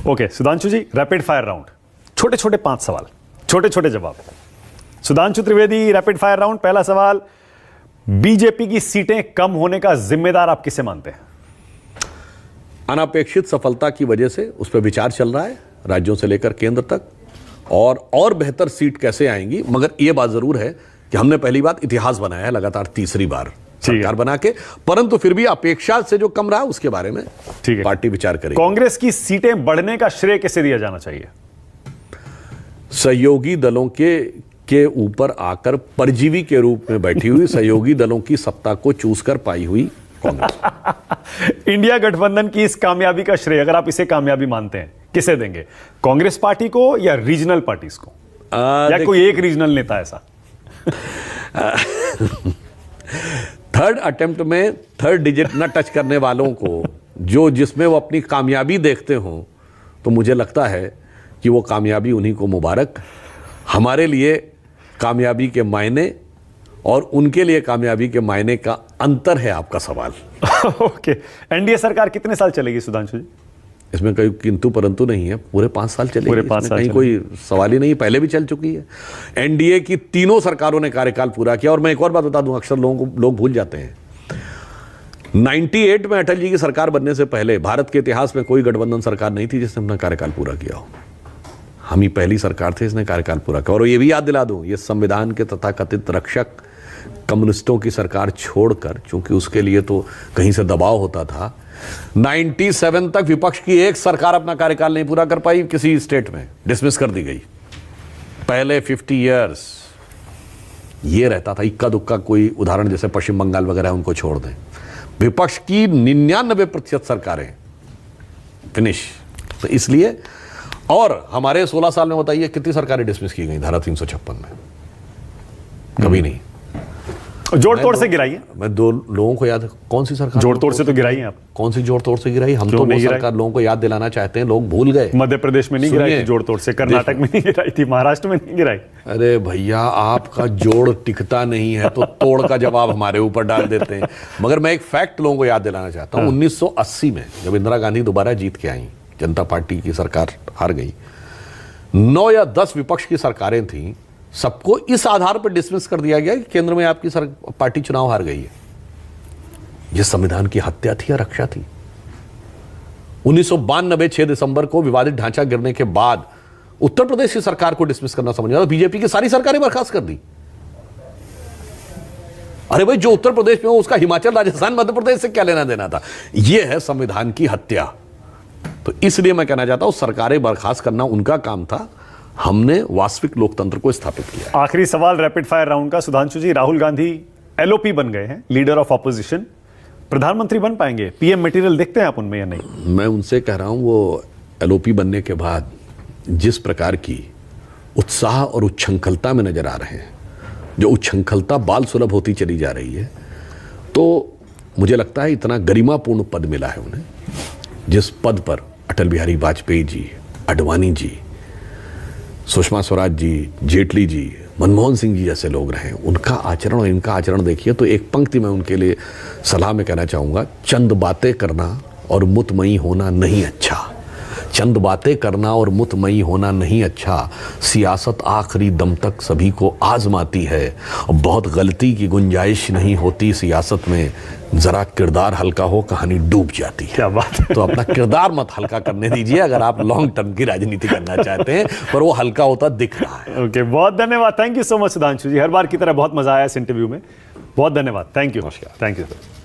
Okay Sudhanshu जी, rapid fire round, छोटे छोटे 5 सवाल, छोटे छोटे जवाब। Sudhanshu Trivedi, rapid fire round. पहला सवाल, बीजेपी की सीटें कम होने का जिम्मेदार आप किसे मानते हैं? अनपेक्षित सफलता की वजह से उस पर विचार चल रहा है राज्यों से लेकर केंद्र तक, और बेहतर सीट कैसे आएंगी। मगर यह बात जरूर है कि हमने पहली बात इतिहास बनाया है लगातार तीसरी बार सरकार बना के, परंतु फिर भी अपेक्षा से जो कम रहा उसके बारे में पार्टी विचार करेगी। कांग्रेस की सीटें बढ़ने का श्रेय किसे दिया जाना चाहिए? सहयोगी दलों के ऊपर आकर परजीवी के रूप में बैठी हुई सहयोगी दलों की सत्ता को चूस कर पाई हुई कांग्रेस। इंडिया गठबंधन की इस कामयाबी का श्रेय, अगर आप इसे कामयाबी मानते हैं, किसे देंगे? कांग्रेस पार्टी को या रीजनल पार्टीज को, या कोई एक रीजनल नेता ऐसा? थर्ड अटेम्प्ट में थर्ड डिजिट न टच करने वालों को जिसमें वो अपनी कामयाबी देखते हो, तो मुझे लगता है कि वो कामयाबी उन्हीं को मुबारक। हमारे लिए कामयाबी के मायने और उनके लिए कामयाबी के मायने का अंतर है आपका सवाल। ओके, एनडीए सरकार कितने साल चलेगी सुधांशु जी? इसमें कोई किंतु परंतु नहीं है, पूरे 5 साल चलेगी। पूरे 5 साल कहीं कोई सवाल ही नहीं, पहले भी चल चुकी है। एनडीए की तीनों सरकारों ने कार्यकाल पूरा किया। और मैं एक और बात बता दूं, अक्सर लोग भूल जाते हैं, 98 में अटल जी की सरकार बनने से पहले भारत के इतिहास में कोई गठबंधन सरकार नहीं थी जिसने अपना कार्यकाल पूरा किया हो। हम ही पहली सरकार थे जिसने कार्यकाल पूरा किया। और ये भी याद दिला दूं, ये संविधान के तथाकथित रक्षक कम्युनिस्टों की सरकार छोड़कर, चूंकि उसके लिए तो कहीं से दबाव होता था, 97 तक विपक्ष की एक सरकार अपना कार्यकाल नहीं पूरा कर पाई, किसी स्टेट में डिसमिस कर दी गई। पहले 50 इयर्स ये रहता था, इक्का दुक्का कोई उदाहरण जैसे पश्चिम बंगाल वगैरह उनको छोड़ दें, विपक्ष की 99% सरकारें फिनिश। तो इसलिए, और हमारे 16 साल में बताइए कितनी सरकारें डिसमिस की गई धारा 356 में? कभी नहीं। जोड़ तोड़ से गिराई है। मैं 2 लोगों को याद, कौन सी सरकार जोड़ तोड़ से तो गिराई है आप? कौन सी जोड़ तोड़ से गिराई? हम तो वो सरकार लोगों को याद दिलाना चाहते हैं, लोग भूल गए। मध्य प्रदेश में नहीं गिराई थी जोड़ तोड़ से, कर्नाटक में नहीं गिराई थी, महाराष्ट्र में नहीं गिराई। अरे भैया, आपका जोड़ टिकता नहीं है तो तोड़ का जवाब हमारे ऊपर डाल देते हैं। मगर मैं एक फैक्ट लोगों को याद दिलाना चाहता हूँ। 1980 में जब इंदिरा गांधी दोबारा जीत के आई, जनता पार्टी की सरकार हार गई, 9 या 10 विपक्ष की सरकारें थी, सबको इस आधार पर डिसमिस कर दिया गया कि केंद्र में आपकी पार्टी चुनाव हार गई है। यह संविधान की हत्या थी या रक्षा थी? 1992 6 दिसंबर को विवादित ढांचा गिरने के बाद उत्तर प्रदेश की सरकार को डिसमिस करना समझ आता, बीजेपी की सारी सरकारें बर्खास्त कर दी। अरे भाई, जो उत्तर प्रदेश में हो उसका हिमाचल, राजस्थान, मध्य प्रदेश से क्या लेना देना था? यह है संविधान की हत्या। तो इसलिए मैं कहना चाहता हूं, सरकारें बर्खास्त करना उनका काम था, हमने वास्तविक लोकतंत्र को स्थापित किया। आखिरी सवाल रैपिड फायर राउंड का सुधांशु जी, राहुल गांधी एलओपी बन गए हैं, लीडर ऑफ ऑपोजिशन, प्रधानमंत्री बन पाएंगे? पीएम मटेरियल देखते हैं आप उनमें या नहीं? मैं उनसे कह रहा हूं, वो एलओपी बनने के बाद जिस प्रकार की उत्साह और उच्छृंखलता में नजर आ रहे हैं, जो उच्छृंखलता बाल सुलभ होती चली जा रही है, तो मुझे लगता है इतना गरिमापूर्ण पद मिला है उन्हें, जिस पद पर अटल बिहारी वाजपेयी जी, आडवाणी जी, सुषमा स्वराज जी, जेटली जी, मनमोहन सिंह जी जैसे लोग रहे, उनका आचरण और इनका आचरण देखिए। तो एक पंक्ति में उनके लिए सलाह में कहना चाहूँगा, चंद बातें करना और मुतमई होना नहीं अच्छा। चंद बातें करना और मुतमई होना नहीं अच्छा, सियासत आखिरी दम तक सभी को आजमाती है, और बहुत गलती की गुंजाइश नहीं होती सियासत में, जरा किरदार हल्का हो कहानी डूब जाती है। क्या बात है। तो अपना किरदार मत हल्का करने दीजिए अगर आप लॉन्ग टर्म की राजनीति करना चाहते हैं, पर वो हल्का होता दिख रहा है। ओके, बहुत धन्यवाद, thank you so much Sudhanshu ji, हर बार की तरह बहुत मजा आया इस इंटरव्यू में, बहुत धन्यवाद, थैंक यू। नमस्कार। Thank you sir.